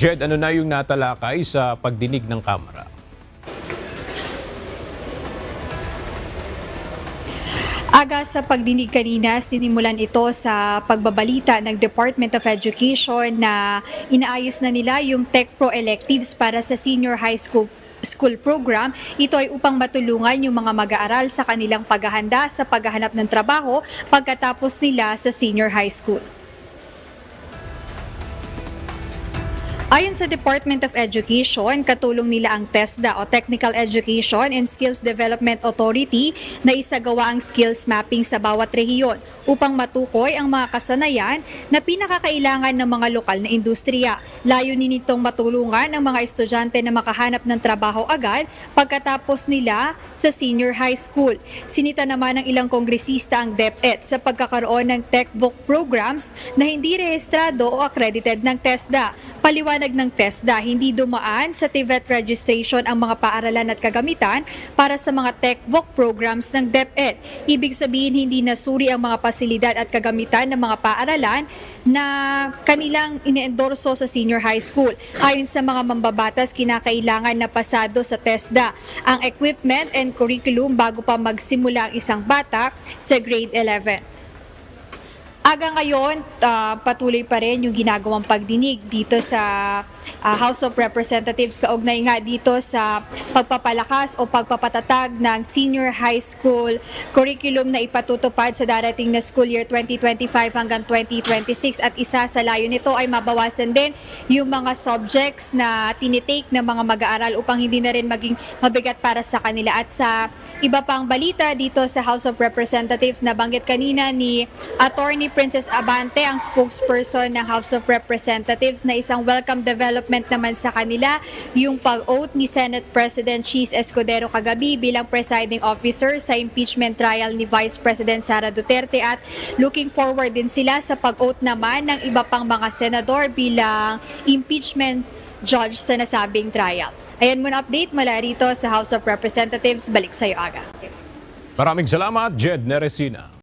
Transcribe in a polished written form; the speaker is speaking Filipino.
Jed, ano na yung natalakay sa pagdinig ng Kamara? Aga sa pagdinig kanina, sinimulan ito sa pagbabalita ng Department of Education na inaayos na nila yung Tech Pro electives para sa senior high school program. Ito ay upang matulungan yung mga mag-aaral sa kanilang paghahanda sa paghahanap ng trabaho pagkatapos nila sa senior high school. Ayon sa Department of Education, katulong nila ang TESDA o Technical Education and Skills Development Authority na isagawa ang skills mapping sa bawat rehiyon upang matukoy ang mga kasanayan na pinakakailangan ng mga lokal na industriya. Layunin nitong matulungan ang mga estudyante na makahanap ng trabaho agad pagkatapos nila sa senior high school. Sinita naman ng ilang kongresista ang DepEd sa pagkakaroon ng TechVoc programs na hindi rehistrado o accredited ng TESDA. Paliwanag ng TESDA, hindi dumaan sa TVET registration ang mga paaralan at kagamitan para sa mga TechVoc programs ng DepEd. Ibig sabihin, hindi nasuri ang mga pasilidad at kagamitan ng mga paaralan na kanilang ine-endorso sa senior high school. Ayon sa mga mambabatas, kinakailangan na pasado sa TESDA ang equipment and curriculum bago pa magsimula ang isang bata sa grade 11. Aga ngayon, patuloy pa rin yung ginagawang pagdinig dito sa House of Representatives kaugnay nga dito sa pagpapalakas o pagpapatatag ng senior high school curriculum na ipatutupad sa darating na school year 2025 hanggang 2026 at isa sa layo nito ay mabawasan din yung mga subjects na tinitake ng mga mag-aaral upang hindi na rin maging mabigat para sa kanila. At sa iba pang balita dito sa House of Representatives, nabanggit kanina ni Attorney Princess Abante, ang spokesperson ng House of Representatives, na isang welcome development naman sa kanila yung pag-oath ni Senate President Cheese Escudero kagabi bilang presiding officer sa impeachment trial ni Vice President Sara Duterte, at looking forward din sila sa pag-oath naman ng iba pang mga senador bilang impeachment judge sa nasabing trial. Ayan muna update mula rito sa House of Representatives. Balik sa iyo, Aga. Maraming salamat, Jed Neresina.